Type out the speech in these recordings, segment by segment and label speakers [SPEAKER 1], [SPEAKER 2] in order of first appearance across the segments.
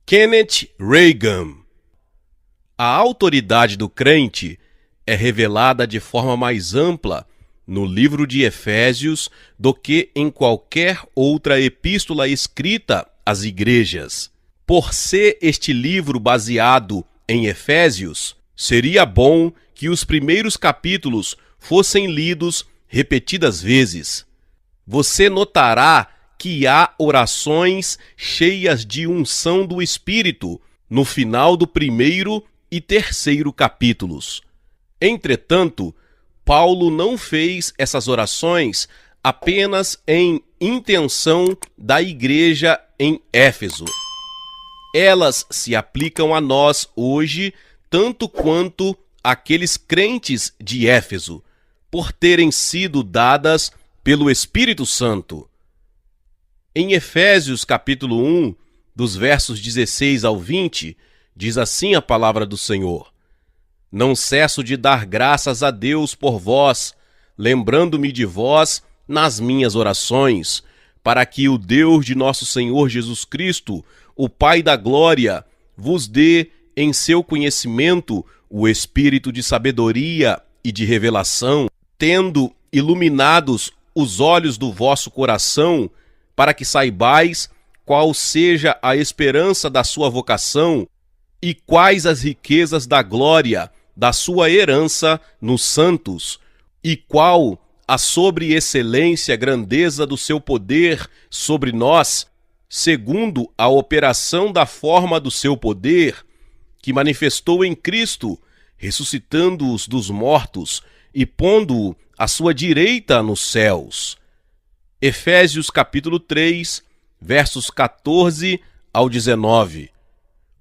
[SPEAKER 1] Kenneth Reagan. A autoridade do crente é revelada de forma mais ampla no livro de Efésios do que em qualquer outra epístola escrita às igrejas. Por ser este livro baseado em Efésios, seria bom que os primeiros capítulos fossem lidos repetidas vezes. Você notará que há orações cheias de unção do Espírito no final do primeiro e terceiro capítulos. Entretanto, Paulo não fez essas orações apenas em intenção da igreja em Éfeso. Elas se aplicam a nós hoje tanto quanto aqueles crentes de Éfeso, por terem sido dadas pelo Espírito Santo. Em Efésios capítulo 1, dos versos 16 ao 20, diz assim a palavra do Senhor: Não cesso de dar graças a Deus por vós, lembrando-me de vós nas minhas orações, para que o Deus de nosso Senhor Jesus Cristo, o Pai da glória, vos dê em seu conhecimento o espírito de sabedoria e de revelação, tendo iluminados os olhos do vosso coração, para que saibais qual seja a esperança da sua vocação e quais as riquezas da glória da sua herança nos santos, e qual a sobreexcelência grandeza do seu poder sobre nós, segundo a operação da forma do seu poder, que manifestou em Cristo, ressuscitando-os dos mortos e pondo-o à sua direita nos céus. Efésios capítulo 3, versos 14 ao 19.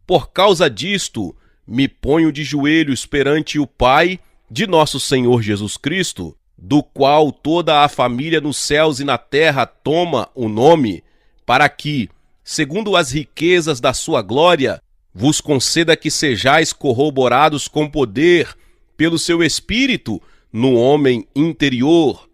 [SPEAKER 1] Por causa disto, me ponho de joelhos perante o Pai de nosso Senhor Jesus Cristo, do qual toda a família nos céus e na terra toma o nome, para que, segundo as riquezas da sua glória, vos conceda que sejais corroborados com poder pelo seu Espírito no homem interior,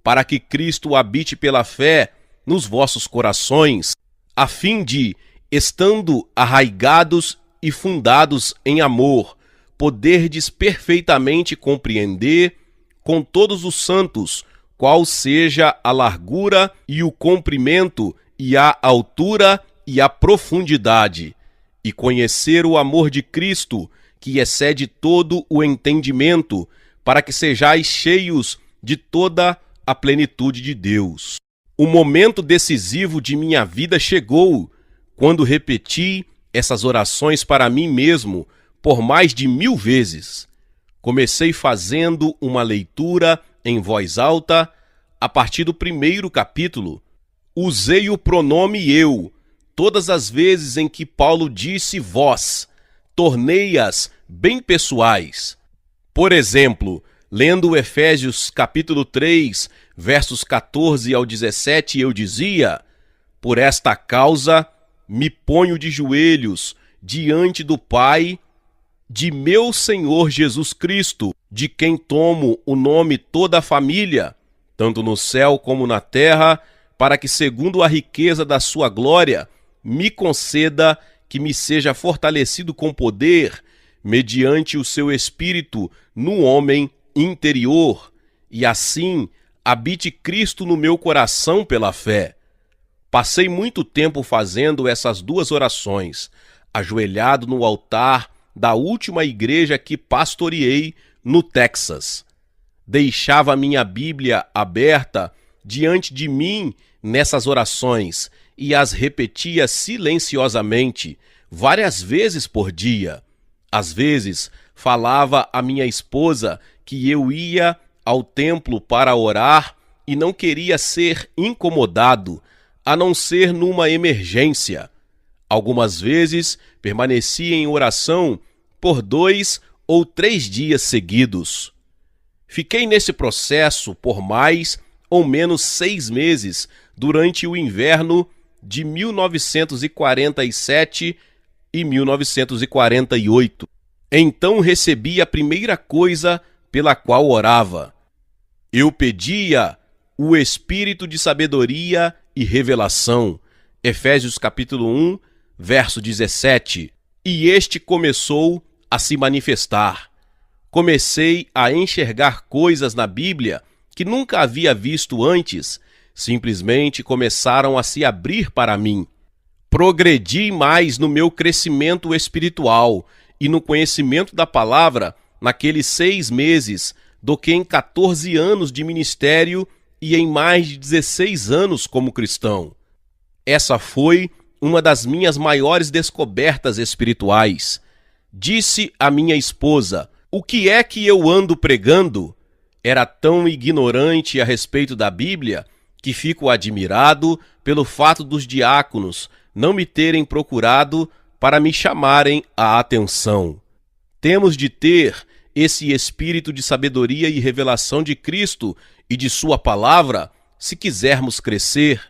[SPEAKER 1] para que Cristo habite pela fé nos vossos corações, a fim de, estando arraigados e fundados em amor, poderdes perfeitamente compreender com todos os santos qual seja a largura e o comprimento e a altura e a profundidade, e conhecer o amor de Cristo, que excede todo o entendimento, para que sejais cheios de toda a plenitude de Deus. O momento decisivo de minha vida chegou, quando repeti essas orações para mim mesmo por mais de 1000 vezes. Comecei fazendo uma leitura em voz alta a partir do primeiro capítulo. Usei o pronome eu, todas as vezes em que Paulo disse vós, tornei-as bem pessoais. Por exemplo, lendo Efésios capítulo 3, versos 14 ao 17, eu dizia: Por esta causa me ponho de joelhos diante do Pai de meu Senhor Jesus Cristo, de quem tomo o nome toda a família, tanto no céu como na terra, para que, segundo a riqueza da sua glória, me conceda que me seja fortalecido com poder, mediante o seu Espírito no homem interior, e assim habite Cristo no meu coração pela fé. Passei muito tempo fazendo essas duas orações, ajoelhado no altar da última igreja que pastoreei no Texas. Deixava minha Bíblia aberta diante de mim nessas orações e as repetia silenciosamente, várias vezes por dia. Às vezes, falava à minha esposa que eu ia ao templo para orar e não queria ser incomodado, a não ser numa emergência. Algumas vezes, permanecia em oração por 2 ou 3 dias seguidos. Fiquei nesse processo por mais ou menos 6 meses durante o inverno de 1947 e 1948. Então recebi a primeira coisa pela qual orava. Eu pedia o espírito de sabedoria e revelação. Efésios capítulo 1, verso 17. E este começou a se manifestar. Comecei a enxergar coisas na Bíblia que nunca havia visto antes. Simplesmente começaram a se abrir para mim. Progredi mais no meu crescimento espiritual e no conhecimento da palavra naqueles 6 meses do que em 14 anos de ministério e em mais de 16 anos como cristão. Essa foi uma das minhas maiores descobertas espirituais. Disse a minha esposa: "O que é que eu ando pregando?" Era tão ignorante a respeito da Bíblia que fico admirado pelo fato dos diáconos não me terem procurado para me chamarem a atenção. Temos de ter esse espírito de sabedoria e revelação de Cristo e de sua palavra se quisermos crescer.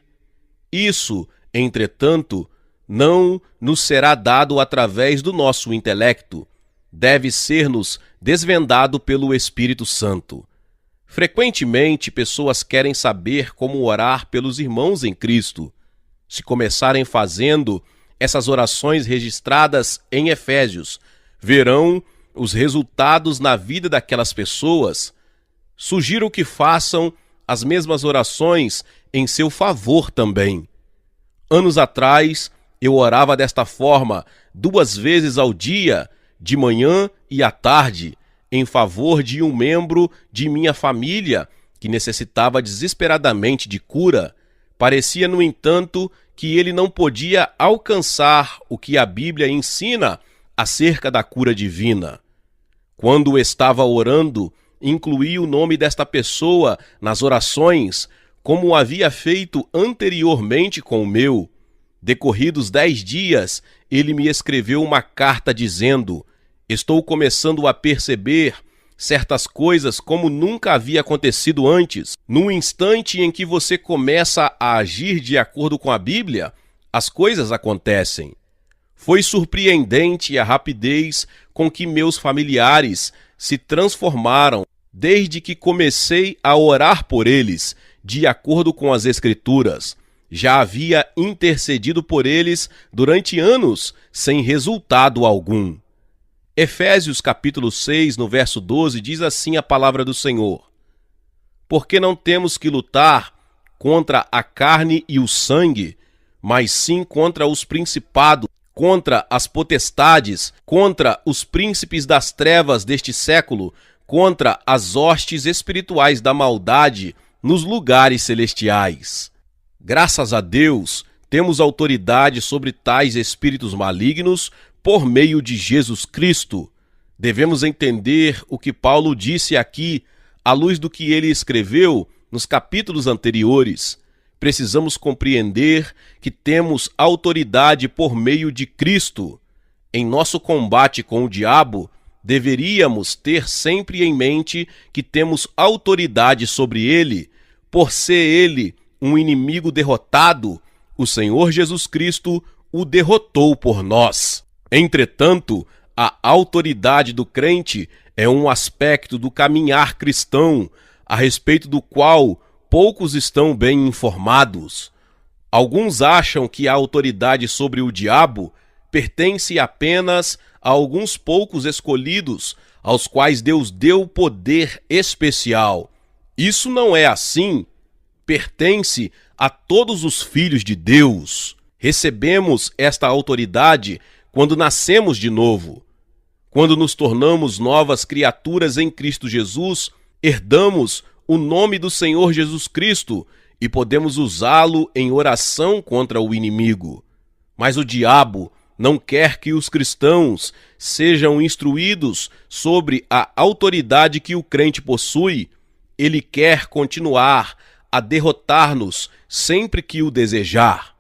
[SPEAKER 1] Isso, entretanto, não nos será dado através do nosso intelecto. Deve ser-nos desvendado pelo Espírito Santo. Frequentemente, pessoas querem saber como orar pelos irmãos em Cristo. Se começarem fazendo essas orações registradas em Efésios, verão os resultados na vida daquelas pessoas. Sugiro que façam as mesmas orações em seu favor também. Anos atrás, eu orava desta forma 2 vezes ao dia, de manhã e à tarde, em favor de um membro de minha família que necessitava desesperadamente de cura. Parecia, no entanto, que ele não podia alcançar o que a Bíblia ensina acerca da cura divina. Quando estava orando, incluí o nome desta pessoa nas orações, como havia feito anteriormente com o meu. Decorridos 10 dias, ele me escreveu uma carta dizendo: "Estou começando a perceber certas coisas como nunca havia acontecido antes. No instante em que você começa a agir de acordo com a Bíblia, as coisas acontecem." Foi surpreendente a rapidez com que meus familiares se transformaram desde que comecei a orar por eles, de acordo com as Escrituras. Já havia intercedido por eles durante anos, sem resultado algum. Efésios capítulo 6, no verso 12, diz assim a palavra do Senhor: "Porque não temos que lutar contra a carne e o sangue, mas sim contra os principados, contra as potestades, contra os príncipes das trevas deste século, contra as hostes espirituais da maldade nos lugares celestiais." Graças a Deus, temos autoridade sobre tais espíritos malignos por meio de Jesus Cristo. Devemos entender o que Paulo disse aqui, à luz do que ele escreveu nos capítulos anteriores. Precisamos compreender que temos autoridade por meio de Cristo. Em nosso combate com o diabo, deveríamos ter sempre em mente que temos autoridade sobre ele. Por ser ele um inimigo derrotado, o Senhor Jesus Cristo o derrotou por nós. Entretanto, a autoridade do crente é um aspecto do caminhar cristão, a respeito do qual poucos estão bem informados. Alguns acham que a autoridade sobre o diabo pertence apenas a alguns poucos escolhidos, aos quais Deus deu poder especial. Isso não é assim. Pertence a todos os filhos de Deus. Recebemos esta autoridade quando nascemos de novo. Quando nos tornamos novas criaturas em Cristo Jesus, herdamos o nome do Senhor Jesus Cristo e podemos usá-lo em oração contra o inimigo. Mas o diabo não quer que os cristãos sejam instruídos sobre a autoridade que o crente possui. Ele quer continuar a derrotar-nos sempre que o desejar.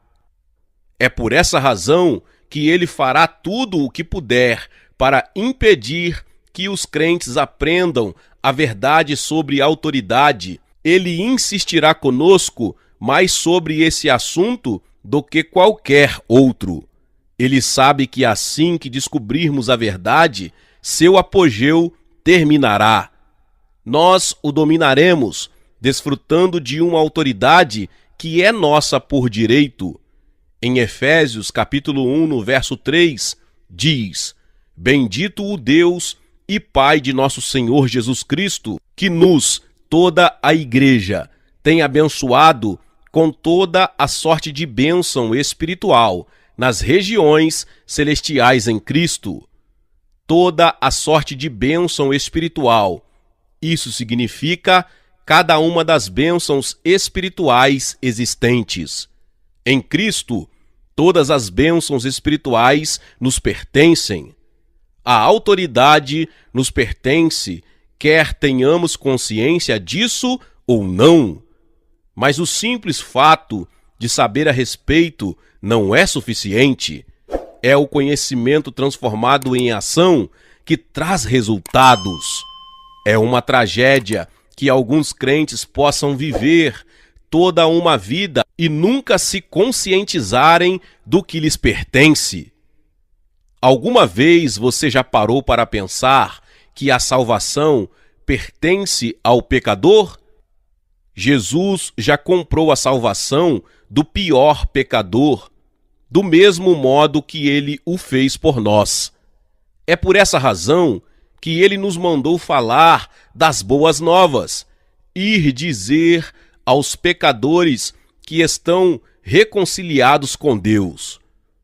[SPEAKER 1] É por essa razão que ele fará tudo o que puder para impedir que os crentes aprendam a verdade sobre autoridade. Ele insistirá conosco mais sobre esse assunto do que qualquer outro. Ele sabe que assim que descobrirmos a verdade, seu apogeu terminará. Nós o dominaremos, desfrutando de uma autoridade que é nossa por direito. Em Efésios, capítulo 1, no verso 3, diz: Bendito o Deus e Pai de nosso Senhor Jesus Cristo, que toda a igreja, tem abençoado com toda a sorte de bênção espiritual nas regiões celestiais em Cristo. Toda a sorte de bênção espiritual. Isso significa cada uma das bênçãos espirituais existentes. Em Cristo, todas as bênçãos espirituais nos pertencem. A autoridade nos pertence, quer tenhamos consciência disso ou não. Mas o simples fato de saber a respeito não é suficiente. É o conhecimento transformado em ação que traz resultados. É uma tragédia que alguns crentes possam viver toda uma vida e nunca se conscientizarem do que lhes pertence. Alguma vez você já parou para pensar que a salvação pertence ao pecador? Jesus já comprou a salvação do pior pecador, do mesmo modo que ele o fez por nós. É por essa razão que ele nos mandou falar das boas novas, ir dizer aos pecadores que estão reconciliados com Deus.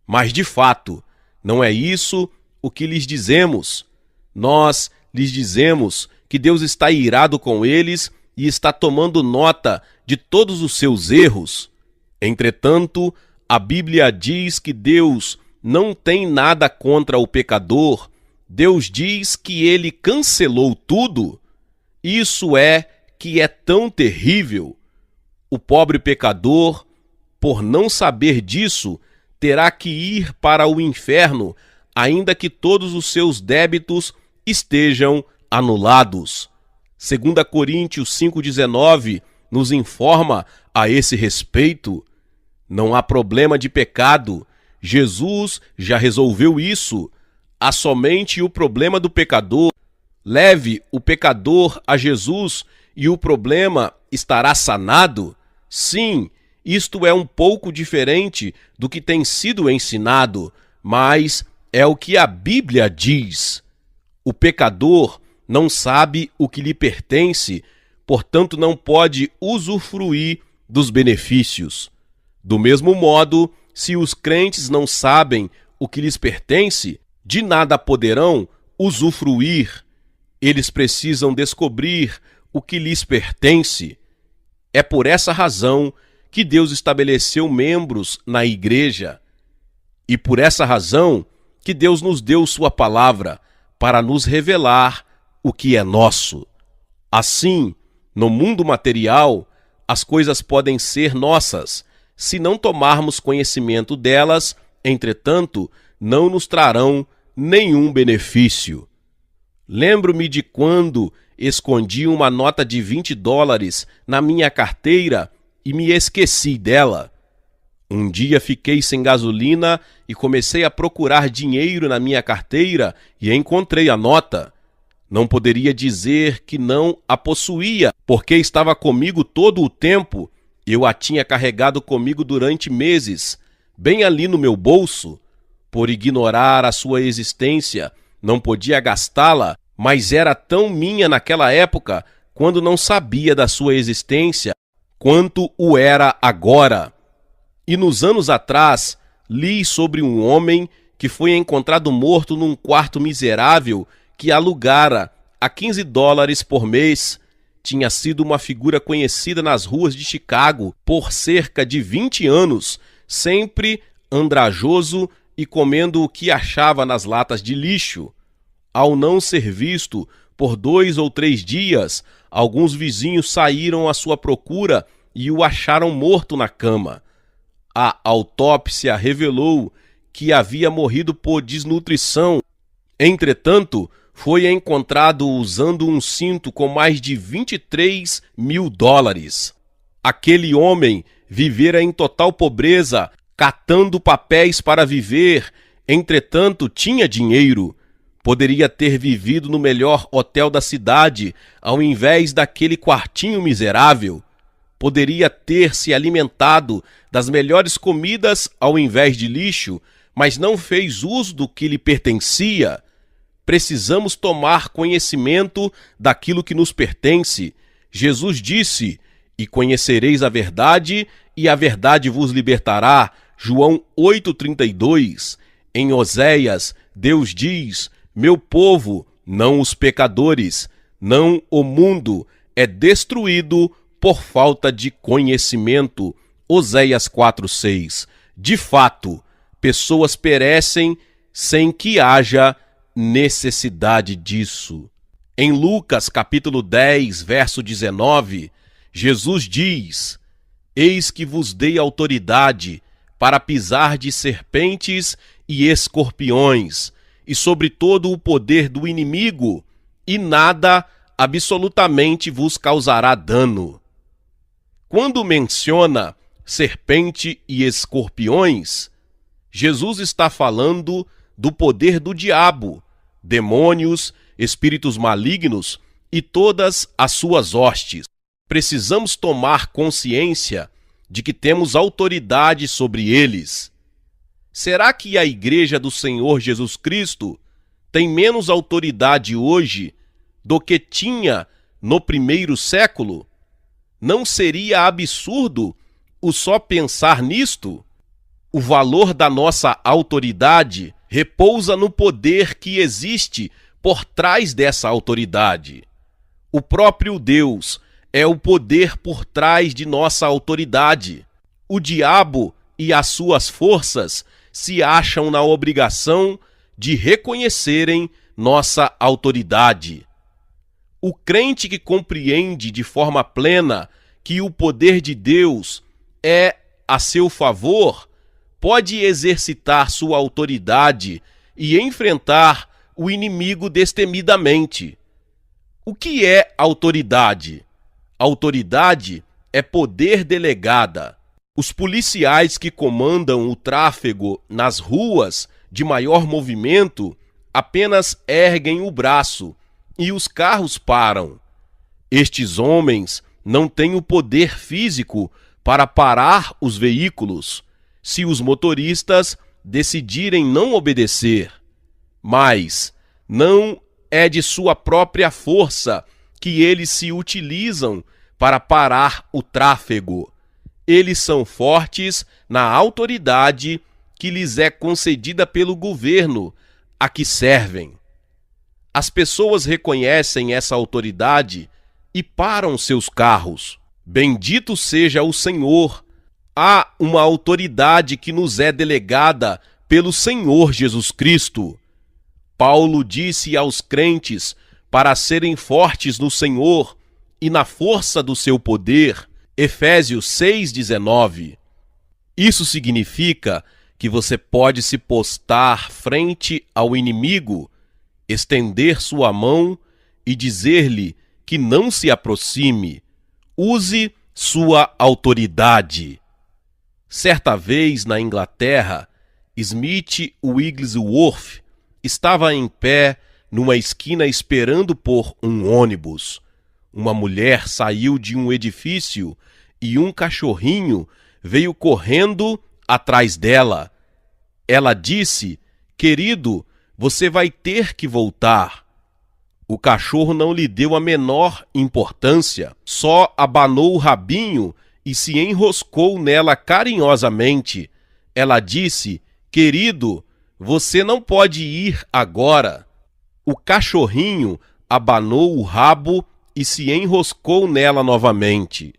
[SPEAKER 1] Mas, de fato, não é isso o que lhes dizemos. Nós lhes dizemos que Deus está irado com eles e está tomando nota de todos os seus erros. Entretanto, a Bíblia diz que Deus não tem nada contra o pecador. Deus diz que ele cancelou tudo. Isso é que é tão terrível. O pobre pecador, por não saber disso, terá que ir para o inferno, ainda que todos os seus débitos estejam anulados. 2 Coríntios 5,19 nos informa a esse respeito. Não há problema de pecado. Jesus já resolveu isso. Há somente o problema do pecador. Leve o pecador a Jesus e o problema estará sanado? Sim, isto é um pouco diferente do que tem sido ensinado, mas é o que a Bíblia diz. O pecador não sabe o que lhe pertence, portanto não pode usufruir dos benefícios. Do mesmo modo, se os crentes não sabem o que lhes pertence, de nada poderão usufruir. Eles precisam descobrir o que lhes pertence. É por essa razão que Deus estabeleceu membros na igreja. E por essa razão que Deus nos deu sua palavra para nos revelar o que é nosso. Assim, no mundo material, as coisas podem ser nossas. Se não tomarmos conhecimento delas, entretanto, não nos trarão nenhum benefício. Lembro-me de quando escondi uma nota de $20 na minha carteira e me esqueci dela. Um dia fiquei sem gasolina e comecei a procurar dinheiro na minha carteira e encontrei a nota. Não poderia dizer que não a possuía, porque estava comigo todo o tempo. Eu a tinha carregado comigo durante meses, bem ali no meu bolso. Por ignorar a sua existência, não podia gastá-la, mas era tão minha naquela época, quando não sabia da sua existência, quanto o era agora. E nos anos atrás, li sobre um homem que foi encontrado morto num quarto miserável que alugara a $15 por mês. Tinha sido uma figura conhecida nas ruas de Chicago por cerca de 20 anos, sempre andrajoso e comendo o que achava nas latas de lixo. Ao não ser visto por 2 ou 3 dias, alguns vizinhos saíram à sua procura e o acharam morto na cama. A autópsia revelou que havia morrido por desnutrição. Entretanto, foi encontrado usando um cinto com mais de $23 mil. Aquele homem vivera em total pobreza, catando papéis para viver, entretanto tinha dinheiro. Poderia ter vivido no melhor hotel da cidade, ao invés daquele quartinho miserável. poderia ter se alimentado das melhores comidas ao invés de lixo, mas não fez uso do que lhe pertencia. Precisamos tomar conhecimento daquilo que nos pertence. Jesus disse: "E conhecereis a verdade, e a verdade vos libertará." João 8,32. Em Oséias, Deus diz: "Meu povo, não os pecadores, não o mundo, é destruído por falta de conhecimento." Oséias 4,6. De fato, pessoas perecem sem que haja necessidade disso. Em Lucas capítulo 10, verso 19, Jesus diz: "Eis que vos dei autoridade para pisar de serpentes e escorpiões, e sobre todo o poder do inimigo, e nada absolutamente vos causará dano." Quando menciona serpente e escorpiões, Jesus está falando do poder do diabo, demônios, espíritos malignos e todas as suas hostes. Precisamos tomar consciência de que temos autoridade sobre eles. Será que a Igreja do Senhor Jesus Cristo tem menos autoridade hoje do que tinha no primeiro século? Não seria absurdo o só pensar nisto? O valor da nossa autoridade repousa no poder que existe por trás dessa autoridade. O próprio Deus é o poder por trás de nossa autoridade. O diabo e as suas forças se acham na obrigação de reconhecerem nossa autoridade. O crente que compreende de forma plena que o poder de Deus é a seu favor, pode exercitar sua autoridade e enfrentar o inimigo destemidamente. O que é autoridade? Autoridade é poder delegada. Os policiais que comandam o tráfego nas ruas de maior movimento apenas erguem o braço e os carros param. Estes homens não têm o poder físico para parar os veículos, se os motoristas decidirem não obedecer. Mas não é de sua própria força que eles se utilizam para parar o tráfego. Eles são fortes na autoridade que lhes é concedida pelo governo a que servem. As pessoas reconhecem essa autoridade e param seus carros. Bendito seja o Senhor! Há uma autoridade que nos é delegada pelo Senhor Jesus Cristo. Paulo disse aos crentes para serem fortes no Senhor e na força do seu poder. Efésios 6,19. Isso significa que você pode se postar frente ao inimigo, estender sua mão e dizer-lhe que não se aproxime. Use sua autoridade. Certa vez, na Inglaterra, Smith Wigglesworth estava em pé numa esquina esperando por um ônibus. Uma mulher saiu de um edifício e um cachorrinho veio correndo atrás dela. Ela disse: "Querido, você vai ter que voltar." O cachorro não lhe deu a menor importância, só abanou o rabinho e se enroscou nela carinhosamente. Ela disse: "Querido, você não pode ir agora." O cachorrinho abanou o rabo e se enroscou nela novamente.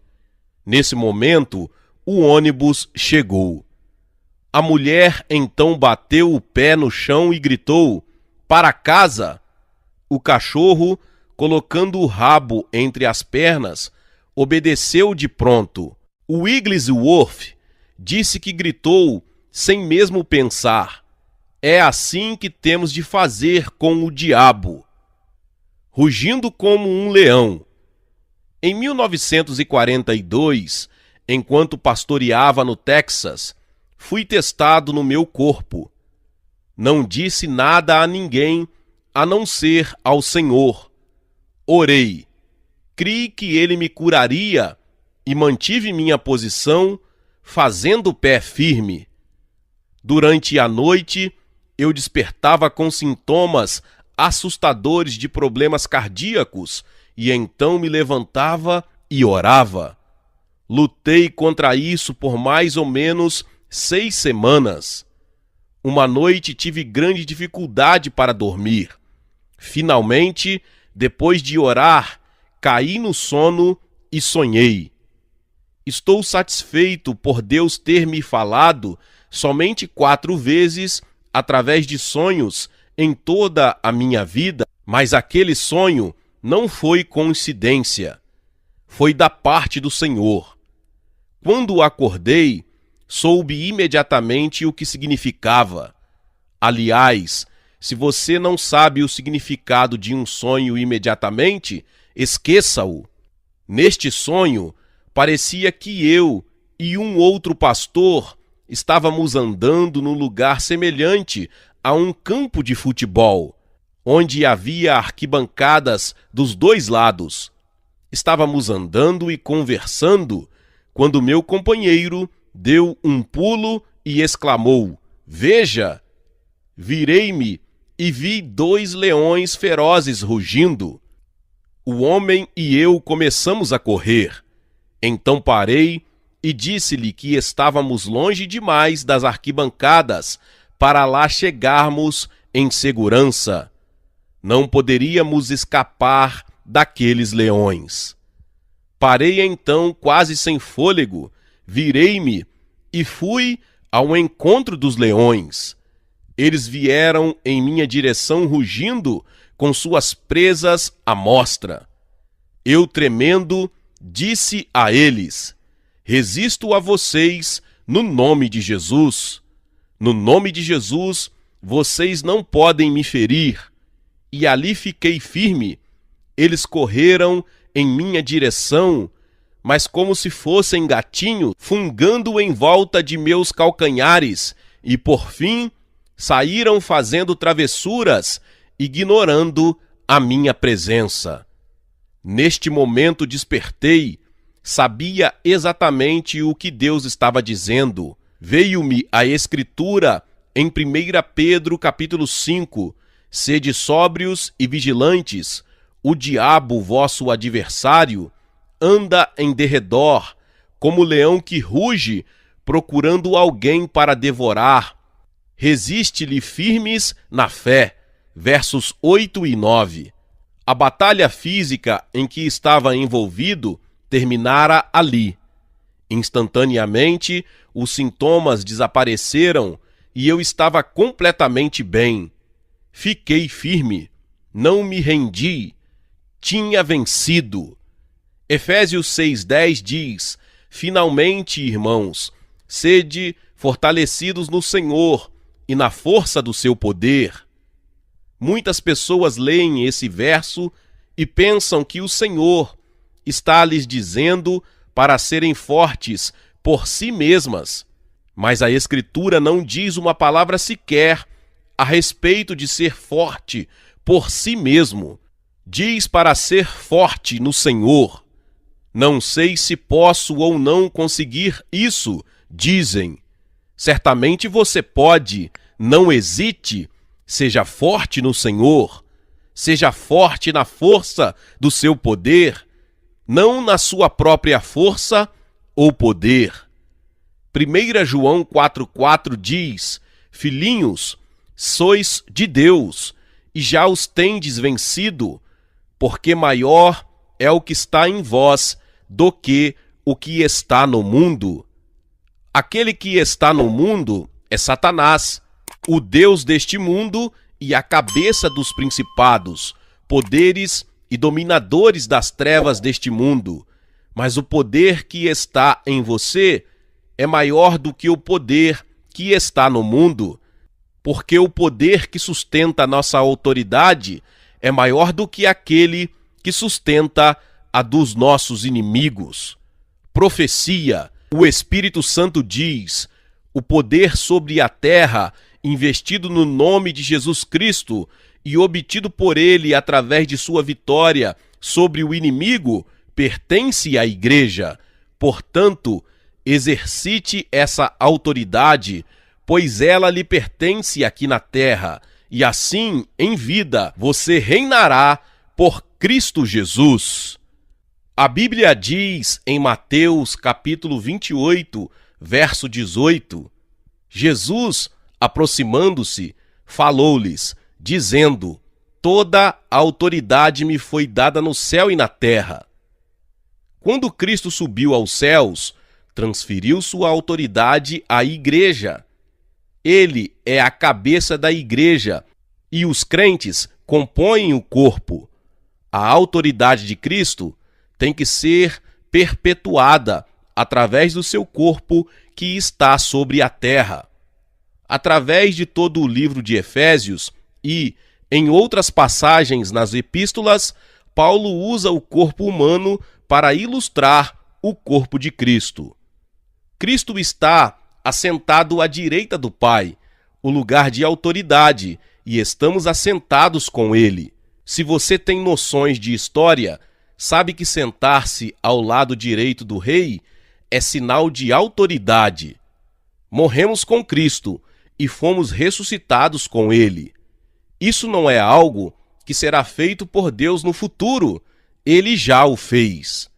[SPEAKER 1] Nesse momento, o ônibus chegou. A mulher então bateu o pé no chão e gritou: "Para casa!" O cachorro, colocando o rabo entre as pernas, obedeceu de pronto. O Wigglesworth disse que gritou sem mesmo pensar: "É assim que temos de fazer com o diabo." Rugindo como um leão. Em 1942, enquanto pastoreava no Texas, fui testado no meu corpo. Não disse nada a ninguém, a não ser ao Senhor. Orei. Criei que Ele me curaria e mantive minha posição, fazendo o pé firme. Durante a noite, eu despertava com sintomas assustadores de problemas cardíacos e então me levantava e orava. Lutei contra isso por mais ou menos 6 semanas. Uma noite tive grande dificuldade para dormir. Finalmente, depois de orar, caí no sono e sonhei. Estou satisfeito por Deus ter me falado somente 4 vezes através de sonhos em toda a minha vida, mas aquele sonho não foi coincidência. Foi da parte do Senhor. Quando acordei, soube imediatamente o que significava. Aliás, se você não sabe o significado de um sonho imediatamente, esqueça-o. Neste sonho, parecia que eu e um outro pastor estávamos andando num lugar semelhante a um campo de futebol, onde havia arquibancadas dos 2 lados. Estávamos andando e conversando quando meu companheiro deu um pulo e exclamou: "Veja!" Virei-me e vi 2 leões ferozes rugindo. O homem e eu começamos a correr. Então parei e disse-lhe que estávamos longe demais das arquibancadas para lá chegarmos em segurança. Não poderíamos escapar daqueles leões. Parei então quase sem fôlego, virei-me e fui ao encontro dos leões. Eles vieram em minha direção rugindo com suas presas à mostra. Eu, tremendo, disse a eles: "Resisto a vocês no nome de Jesus. No nome de Jesus, vocês não podem me ferir." E ali fiquei firme. Eles correram em minha direção, mas como se fossem gatinho, fungando em volta de meus calcanhares, e por fim saíram fazendo travessuras, ignorando a minha presença. Neste momento despertei, sabia exatamente o que Deus estava dizendo. Veio-me a escritura em 1 Pedro capítulo 5, "Sede sóbrios e vigilantes, o diabo, vosso adversário, anda em derredor, como leão que ruge, procurando alguém para devorar. Resiste-lhe firmes na fé." Versos 8 e 9. A batalha física em que estava envolvido terminara ali. Instantaneamente, os sintomas desapareceram e eu estava completamente bem. Fiquei firme, não me rendi, tinha vencido. Efésios 6,10 diz: "Finalmente, irmãos, sede fortalecidos no Senhor e na força do seu poder." Muitas pessoas leem esse verso e pensam que o Senhor está lhes dizendo para serem fortes por si mesmas. Mas a Escritura não diz uma palavra sequer a respeito de ser forte por si mesmo. Diz para ser forte no Senhor. "Não sei se posso ou não conseguir isso", dizem. Certamente você pode, não hesite. Seja forte no Senhor, seja forte na força do seu poder, não na sua própria força ou poder. 1 João 4,4 diz: "Filhinhos, sois de Deus, e já os tendes vencido, porque maior é o que está em vós do que o que está no mundo." Aquele que está no mundo é Satanás, o deus deste mundo e a cabeça dos principados, poderes e dominadores das trevas deste mundo. Mas o poder que está em você é maior do que o poder que está no mundo, porque o poder que sustenta nossa autoridade é maior do que aquele que sustenta a dos nossos inimigos. Profecia: o Espírito Santo diz: "O poder sobre a terra, investido no nome de Jesus Cristo e obtido por ele através de sua vitória sobre o inimigo, pertence à igreja, Portanto, exercite essa autoridade, pois ela lhe pertence aqui na terra, e assim, em vida, você reinará por Cristo Jesus. A Bíblia diz em Mateus capítulo 28, verso 18, Jesus, aproximando-se, falou-lhes, dizendo: toda a autoridade me foi dada no céu e na terra. Quando Cristo subiu aos céus, transferiu sua autoridade à igreja. Ele é a cabeça da igreja e os crentes compõem o corpo. A autoridade de Cristo tem que ser perpetuada através do seu corpo que está sobre a terra. Através de todo o livro de Efésios e em outras passagens nas epístolas, Paulo usa o corpo humano para ilustrar o corpo de Cristo. Cristo está assentado à direita do Pai, o lugar de autoridade, e estamos assentados com ele. Se você tem noções de história, sabe que sentar-se ao lado direito do rei é sinal de autoridade. Morremos com Cristo e fomos ressuscitados com ele. Isso não é algo que será feito por Deus no futuro, ele já o fez.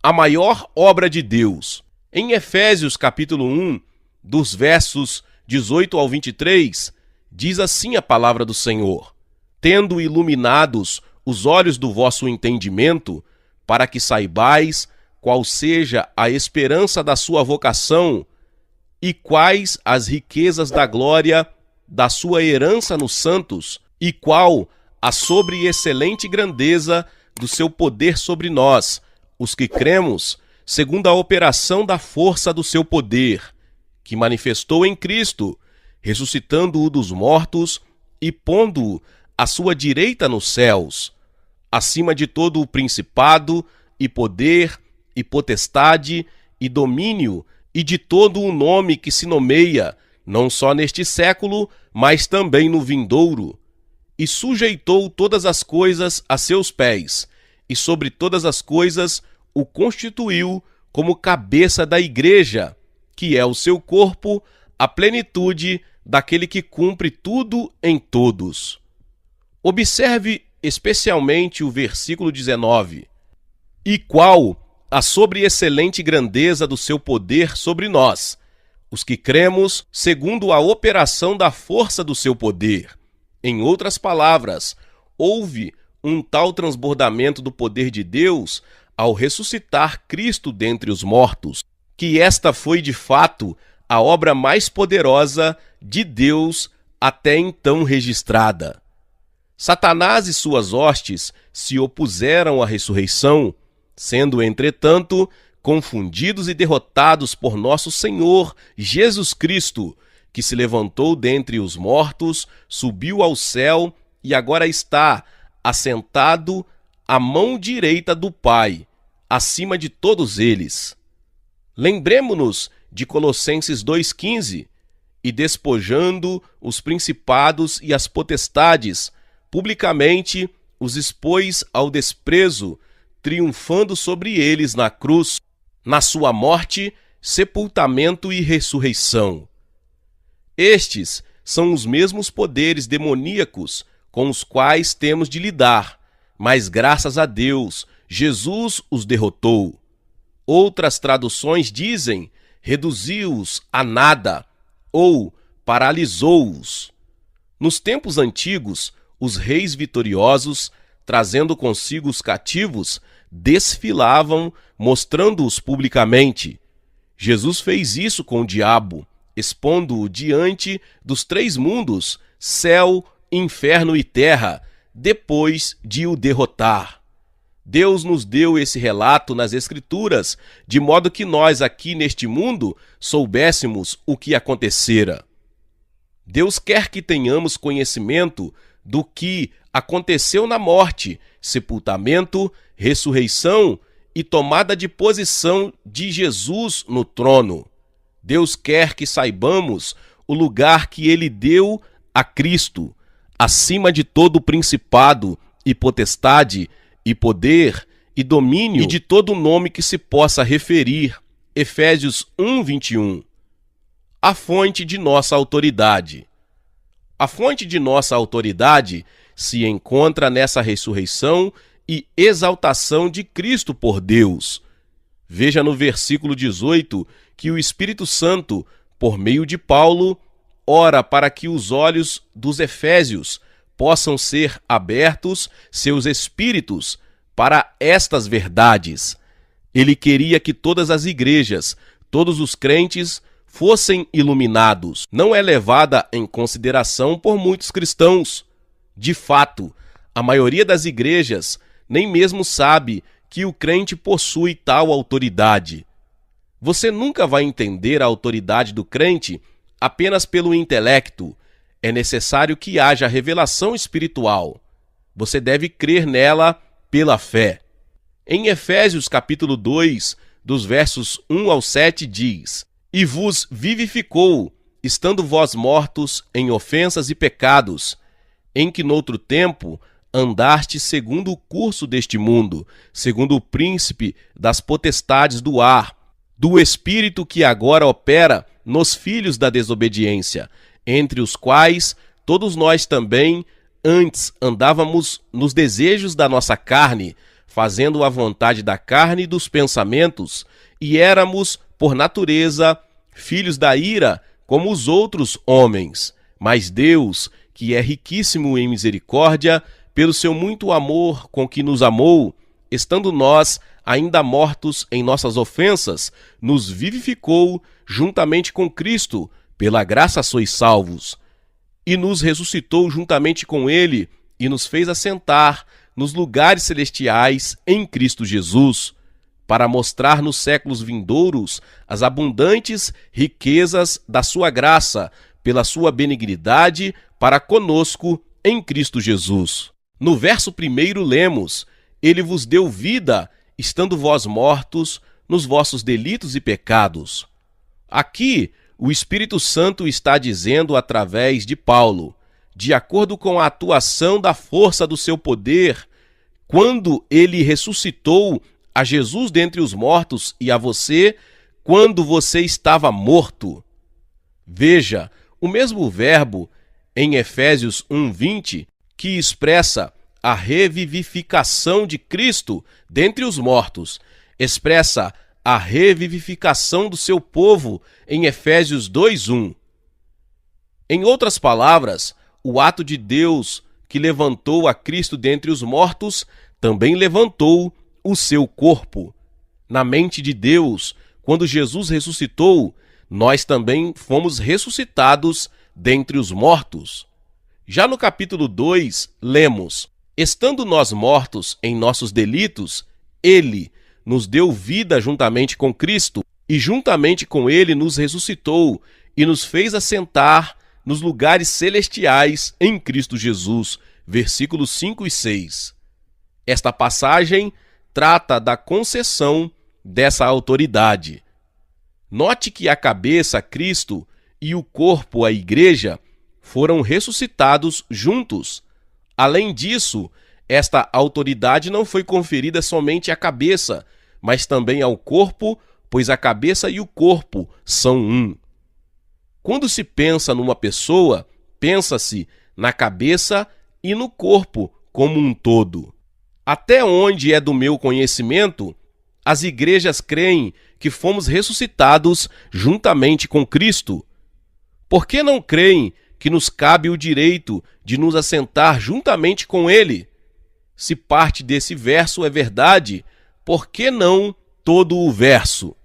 [SPEAKER 1] A maior obra de Deus. Em Efésios capítulo 1, dos versos 18 ao 23, diz assim a palavra do Senhor: tendo iluminados os olhos do vosso entendimento, para que saibais qual seja a esperança da sua vocação e quais as riquezas da glória da sua herança nos santos, e qual a sobreexcelente grandeza do seu poder sobre nós, os que cremos, segundo a operação da força do seu poder, que manifestou em Cristo, ressuscitando-o dos mortos e pondo-o à sua direita nos céus, acima de todo o principado e poder e potestade e domínio e de todo o nome que se nomeia, não só neste século, mas também no vindouro, e sujeitou todas as coisas a seus pés, e sobre todas as coisas o constituiu como cabeça da igreja, que é o seu corpo, a plenitude daquele que cumpre tudo em todos. Observe especialmente o versículo 19. E qual a sobreexcelente grandeza do seu poder sobre nós, os que cremos segundo a operação da força do seu poder. Em outras palavras, houve um tal transbordamento do poder de Deus ao ressuscitar Cristo dentre os mortos, que esta foi de fato a obra mais poderosa de Deus até então registrada. Satanás e suas hostes se opuseram à ressurreição, sendo, entretanto, confundidos e derrotados por nosso Senhor Jesus Cristo, que se levantou dentre os mortos, subiu ao céu e agora está assentado à mão direita do Pai, acima de todos eles. Lembremo-nos de Colossenses 2,15, e despojando os principados e as potestades, publicamente os expôs ao desprezo, triunfando sobre eles na cruz, na sua morte, sepultamento e ressurreição. Estes são os mesmos poderes demoníacos com os quais temos de lidar, mas graças a Deus, Jesus os derrotou. Outras traduções dizem: reduziu-os a nada ou paralisou-os. Nos tempos antigos, os reis vitoriosos, trazendo consigo os cativos, desfilavam, mostrando-os publicamente. Jesus fez isso com o diabo, expondo-o diante dos três mundos, céu, inferno e terra, depois de o derrotar. Deus nos deu esse relato nas Escrituras, de modo que nós aqui neste mundo soubéssemos o que acontecera. Deus quer que tenhamos conhecimento do que aconteceu na morte, sepultamento, ressurreição e tomada de posição de Jesus no trono. Deus quer que saibamos o lugar que ele deu a Cristo, acima de todo principado e potestade e poder e domínio e de todo nome que se possa referir. Efésios 1:21. A fonte de nossa autoridade. A fonte de nossa autoridade se encontra nessa ressurreição e exaltação de Cristo por Deus. Veja no versículo 18 que o Espírito Santo, por meio de Paulo, ora para que os olhos dos efésios possam ser abertos, seus espíritos, para estas verdades. Ele queria que todas as igrejas, todos os crentes, fossem iluminados. Não é levada em consideração por muitos cristãos. De fato, a maioria das igrejas nem mesmo sabe que o crente possui tal autoridade. Você nunca vai entender a autoridade do crente apenas pelo intelecto. É necessário que haja revelação espiritual. Você deve crer nela pela fé. Em Efésios capítulo 2, dos versos 1 ao 7 diz: E vos vivificou, estando vós mortos em ofensas e pecados, em que noutro tempo andaste segundo o curso deste mundo, segundo o príncipe das potestades do ar, do espírito que agora opera nos filhos da desobediência, entre os quais todos nós também antes andávamos nos desejos da nossa carne, fazendo a vontade da carne e dos pensamentos, e éramos, por natureza, filhos da ira, como os outros homens. Mas Deus, que é riquíssimo em misericórdia, pelo seu muito amor com que nos amou, estando nós ainda mortos em nossas ofensas, nos vivificou juntamente com Cristo, pela graça sois salvos, e nos ressuscitou juntamente com ele, e nos fez assentar nos lugares celestiais em Cristo Jesus, para mostrar nos séculos vindouros as abundantes riquezas da sua graça, pela sua benignidade para conosco em Cristo Jesus. No verso 1 lemos: Ele vos deu vida, estando vós mortos nos vossos delitos e pecados. Aqui, o Espírito Santo está dizendo através de Paulo, de acordo com a atuação da força do seu poder, quando ele ressuscitou a Jesus dentre os mortos e a você, quando você estava morto. Veja, o mesmo verbo em Efésios 1:20, que expressa a revivificação de Cristo dentre os mortos, expressa a revivificação do seu povo em Efésios 2:1. Em outras palavras, o ato de Deus que levantou a Cristo dentre os mortos também levantou o seu corpo. Na mente de Deus, quando Jesus ressuscitou, nós também fomos ressuscitados dentre os mortos. Já no capítulo 2, lemos: Estando nós mortos em nossos delitos, ele nos deu vida juntamente com Cristo, e juntamente com ele nos ressuscitou e nos fez assentar nos lugares celestiais em Cristo Jesus. Versículos 5 e 6. Esta passagem trata da concessão dessa autoridade. Note que a cabeça, Cristo, e o corpo, a igreja, foram ressuscitados juntos. Além disso, esta autoridade não foi conferida somente à cabeça, mas também ao corpo, pois a cabeça e o corpo são um. Quando se pensa numa pessoa, pensa-se na cabeça e no corpo como um todo. Até onde é do meu conhecimento, as igrejas creem que fomos ressuscitados juntamente com Cristo. Por que não creem que nos cabe o direito de nos assentar juntamente com Ele? Se parte desse verso é verdade, por que não todo o verso?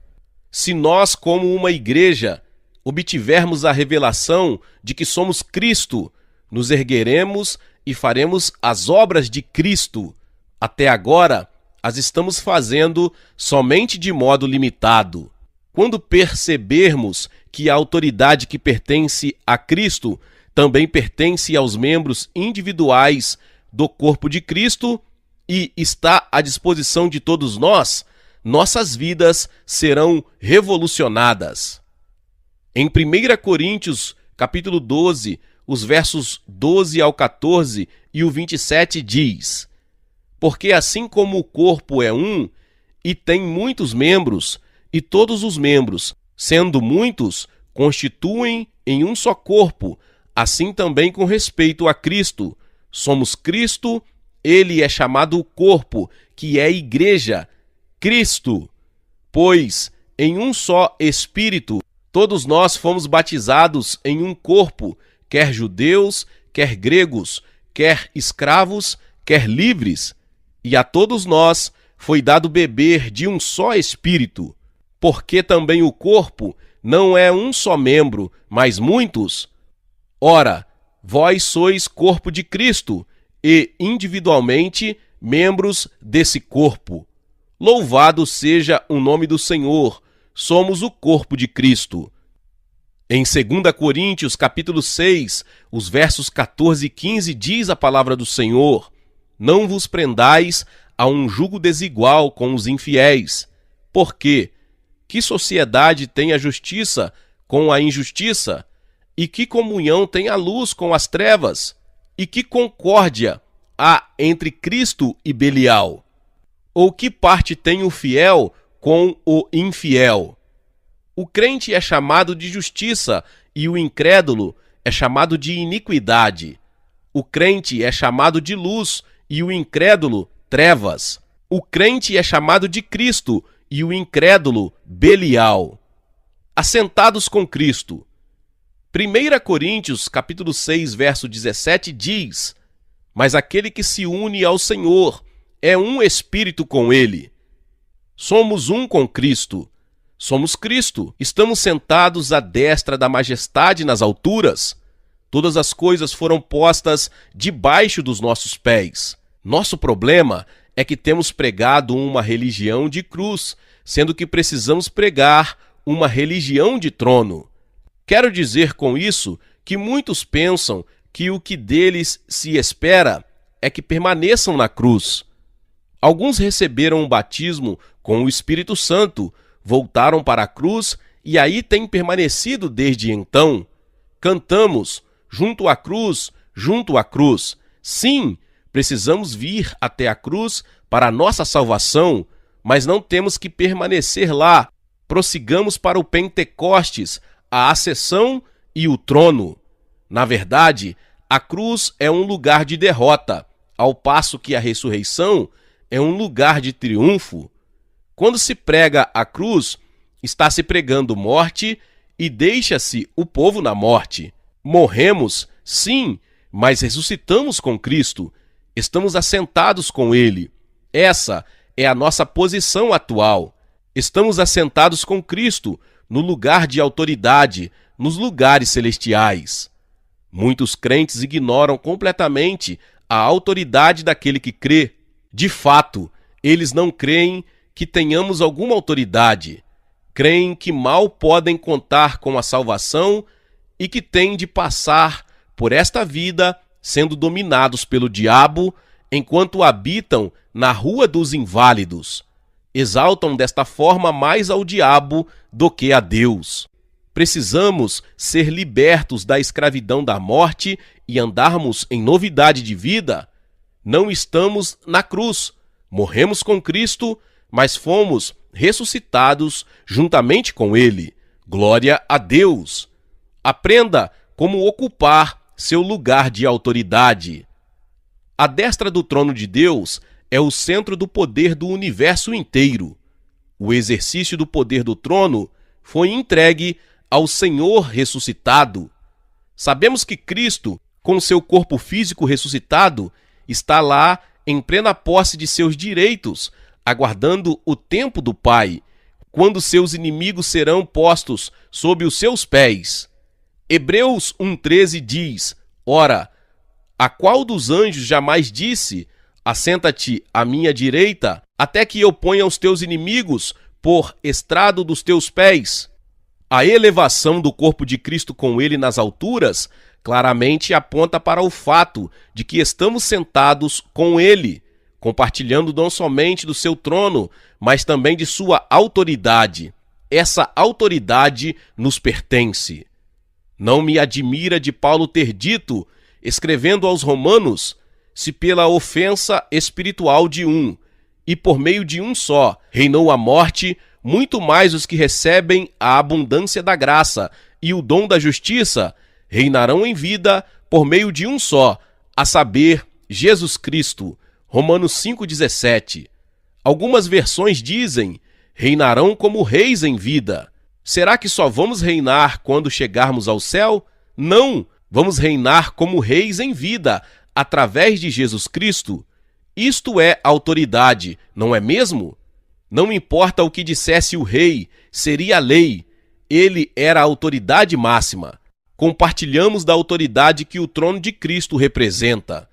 [SPEAKER 1] Se nós, como uma igreja, obtivermos a revelação de que somos Cristo, nos ergueremos e faremos as obras de Cristo. Até agora, as estamos fazendo somente de modo limitado. Quando percebermos que a autoridade que pertence a Cristo também pertence aos membros individuais do corpo de Cristo e está à disposição de todos nós, nossas vidas serão revolucionadas. Em 1 Coríntios, capítulo 12, os versos 12 ao 14 e o 27 diz: Porque assim como o corpo é um e tem muitos membros, e todos os membros, sendo muitos, constituem em um só corpo, assim também com respeito a Cristo. Somos Cristo, ele é chamado o corpo, que é a igreja, Cristo. Pois em um só Espírito, todos nós fomos batizados em um corpo, quer judeus, quer gregos, quer escravos, quer livres, e a todos nós foi dado beber de um só Espírito. Porque também o corpo não é um só membro, mas muitos? Ora, vós sois corpo de Cristo, e individualmente membros desse corpo. Louvado seja o nome do Senhor, somos o corpo de Cristo. Em 2 Coríntios, capítulo 6, os versos 14 e 15, diz a palavra do Senhor: não vos prendais a um jugo desigual com os infiéis. Porque que sociedade tem a justiça com a injustiça? E que comunhão tem a luz com as trevas? E que concórdia há entre Cristo e Belial? Ou que parte tem o fiel com o infiel? O crente é chamado de justiça e o incrédulo é chamado de iniquidade. O crente é chamado de luz e o incrédulo, trevas. O crente é chamado de Cristo e o incrédulo, Belial. Assentados com Cristo. 1 Coríntios, capítulo 6, verso 17, diz: mas aquele que se une ao Senhor é um espírito com ele. Somos um com Cristo. Somos Cristo. Estamos sentados à destra da majestade nas alturas. Todas as coisas foram postas debaixo dos nossos pés. Nosso problema é que temos pregado uma religião de cruz, sendo que precisamos pregar uma religião de trono. Quero dizer com isso que muitos pensam que o que deles se espera é que permaneçam na cruz. Alguns receberam o batismo com o Espírito Santo, voltaram para a cruz e aí têm permanecido desde então. Cantamos, junto à cruz, junto à cruz. Sim, precisamos vir até a cruz para a nossa salvação, mas não temos que permanecer lá. Prossigamos para o Pentecostes, a ascensão e o trono. Na verdade, a cruz é um lugar de derrota, ao passo que a ressurreição é um lugar de triunfo. Quando se prega a cruz, está se pregando morte e deixa-se o povo na morte. Morremos, sim, mas ressuscitamos com Cristo. Estamos assentados com Ele. Essa é a nossa posição atual. Estamos assentados com Cristo no lugar de autoridade, nos lugares celestiais. Muitos crentes ignoram completamente a autoridade daquele que crê. De fato, eles não creem que tenhamos alguma autoridade. Creem que mal podem contar com a salvação e que têm de passar por esta vida sendo dominados pelo diabo enquanto habitam na rua dos inválidos. Exaltam desta forma mais ao diabo do que a Deus. Precisamos ser libertos da escravidão da morte e andarmos em novidade de vida. Não estamos na cruz. Morremos com Cristo, mas fomos ressuscitados juntamente com Ele. Glória a Deus! Aprenda como ocupar seu lugar de autoridade. A destra do trono de Deus é o centro do poder do universo inteiro. O exercício do poder do trono foi entregue ao Senhor ressuscitado. Sabemos que Cristo, com seu corpo físico ressuscitado, está lá em plena posse de seus direitos, aguardando o tempo do Pai, quando seus inimigos serão postos sob os seus pés. Hebreus 1,13 diz: ora, a qual dos anjos jamais disse: assenta-te à minha direita, até que eu ponha os teus inimigos por estrado dos teus pés? A elevação do corpo de Cristo com ele nas alturas claramente aponta para o fato de que estamos sentados com ele, compartilhando não somente do seu trono, mas também de sua autoridade. Essa autoridade nos pertence. Não me admira de Paulo ter dito, escrevendo aos Romanos, se pela ofensa espiritual de um, e por meio de um só, reinou a morte, muito mais os que recebem a abundância da graça e o dom da justiça reinarão em vida por meio de um só, a saber, Jesus Cristo. Romanos 5,17. Algumas versões dizem, reinarão como reis em vida. Será que só vamos reinar quando chegarmos ao céu? Não! Vamos reinar como reis em vida, através de Jesus Cristo. Isto é autoridade, não é mesmo? Não importa o que dissesse o rei, seria a lei. Ele era a autoridade máxima. Compartilhamos da autoridade que o trono de Cristo representa.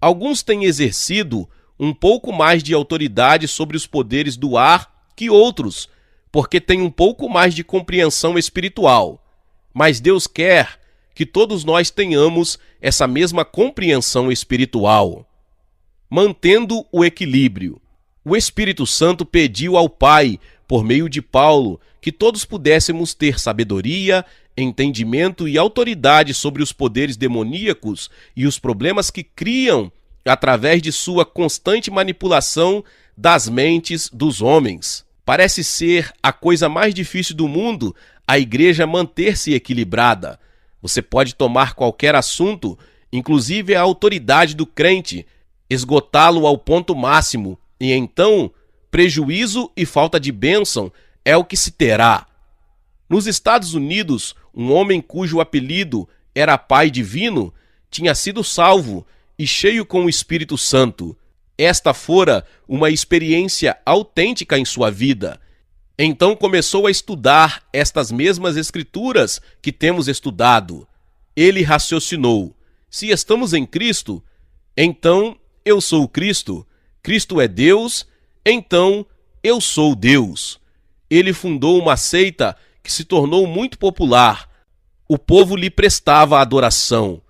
[SPEAKER 1] Alguns têm exercido um pouco mais de autoridade sobre os poderes do ar que outros, porque têm um pouco mais de compreensão espiritual. Mas Deus quer que todos nós tenhamos essa mesma compreensão espiritual. Mantendo o equilíbrio. O Espírito Santo pediu ao Pai, por meio de Paulo, que todos pudéssemos ter sabedoria, entendimento e autoridade sobre os poderes demoníacos e os problemas que criam através de sua constante manipulação das mentes dos homens. Parece ser a coisa mais difícil do mundo a igreja manter-se equilibrada. Você pode tomar qualquer assunto, inclusive a autoridade do crente, esgotá-lo ao ponto máximo, e então prejuízo e falta de bênção é o que se terá. Nos Estados Unidos, um homem cujo apelido era Pai Divino tinha sido salvo e cheio com o Espírito Santo. Esta fora uma experiência autêntica em sua vida. Então começou a estudar estas mesmas escrituras que temos estudado. Ele raciocinou: se estamos em Cristo, então eu sou Cristo. Cristo é Deus, então eu sou Deus. Ele fundou uma seita que se tornou muito popular. O povo lhe prestava adoração.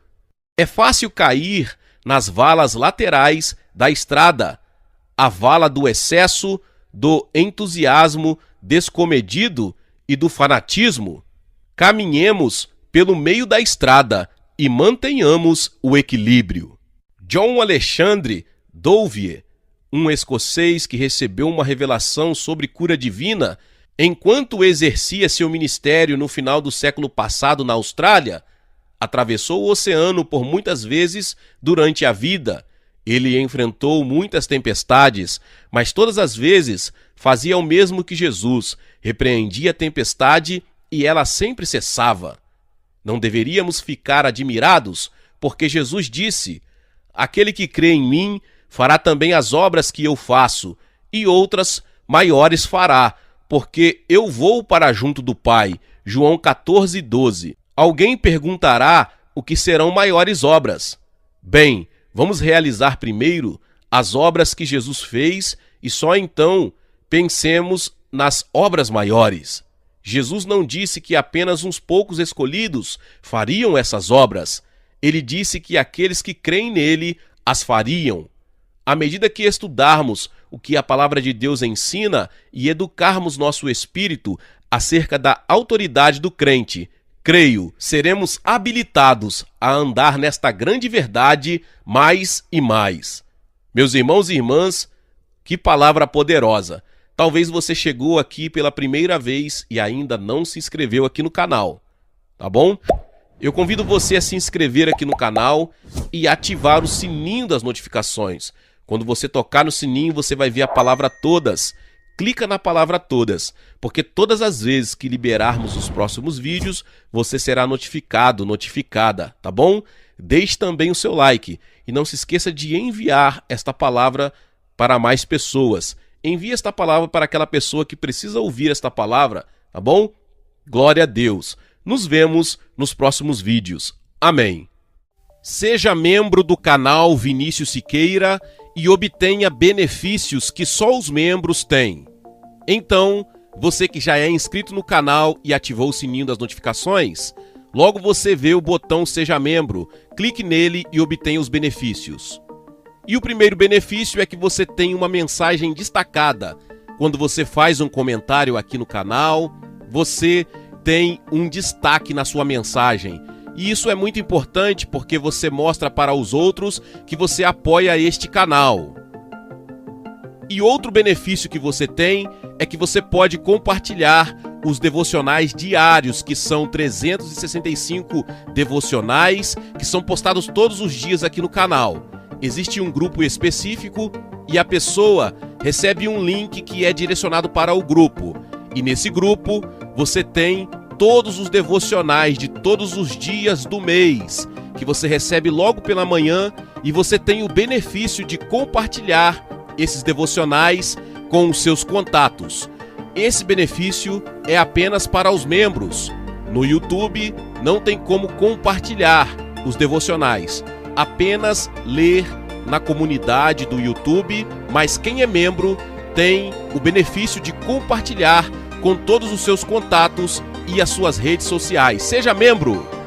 [SPEAKER 1] É fácil cair nas valas laterais da estrada, a vala do excesso, do entusiasmo descomedido e do fanatismo. Caminhemos pelo meio da estrada e mantenhamos o equilíbrio. John Alexandre Douvier, um escocês que recebeu uma revelação sobre cura divina enquanto exercia seu ministério no final do século passado na Austrália, atravessou o oceano por muitas vezes durante a vida. Ele enfrentou muitas tempestades, mas todas as vezes fazia o mesmo que Jesus, repreendia a tempestade e ela sempre cessava. Não deveríamos ficar admirados, porque Jesus disse: aquele que crê em mim fará também as obras que eu faço, e outras maiores fará, porque eu vou para junto do Pai. João 14:12. Alguém perguntará o que serão maiores obras. Bem, vamos realizar primeiro as obras que Jesus fez e só então pensemos nas obras maiores. Jesus não disse que apenas uns poucos escolhidos fariam essas obras. Ele disse que aqueles que creem nele as fariam. À medida que estudarmos o que a palavra de Deus ensina e educarmos nosso espírito acerca da autoridade do crente, creio, seremos habilitados a andar nesta grande verdade mais e mais. Meus irmãos e irmãs, que palavra poderosa! Talvez você chegou aqui pela primeira vez e ainda não se inscreveu aqui no canal, tá bom? Eu convido você a se inscrever aqui no canal e ativar o sininho das notificações. Quando você tocar no sininho, você vai ver a palavra todas. Clica na palavra todas, porque todas as vezes que liberarmos os próximos vídeos, você será notificado, notificada, tá bom? Deixe também o seu like e não se esqueça de enviar esta palavra para mais pessoas. Envie esta palavra para aquela pessoa que precisa ouvir esta palavra, tá bom? Glória a Deus. Nos vemos nos próximos vídeos. Amém. Seja membro do canal Vinícius Siqueira e obtenha benefícios que só os membros têm. Então, você que já é inscrito no canal e ativou o sininho das notificações, logo você vê o botão Seja Membro, clique nele e obtenha os benefícios. E o primeiro benefício é que você tem uma mensagem destacada. Quando você faz um comentário aqui no canal, você tem um destaque na sua mensagem. E isso é muito importante porque você mostra para os outros que você apoia este canal. E outro benefício que você tem é que você pode compartilhar os devocionais diários, que são 365 devocionais que são postados todos os dias aqui no canal. Existe um grupo específico e a pessoa recebe um link que é direcionado para o grupo. E nesse grupo você tem todos os devocionais de todos os dias do mês, que você recebe logo pela manhã, e você tem o benefício de compartilhar esses devocionais com os seus contatos. Esse benefício é apenas para os membros. No YouTube não tem como compartilhar os devocionais, apenas ler na comunidade do YouTube, mas quem é membro tem o benefício de compartilhar com todos os seus contatos e as suas redes sociais. Seja membro!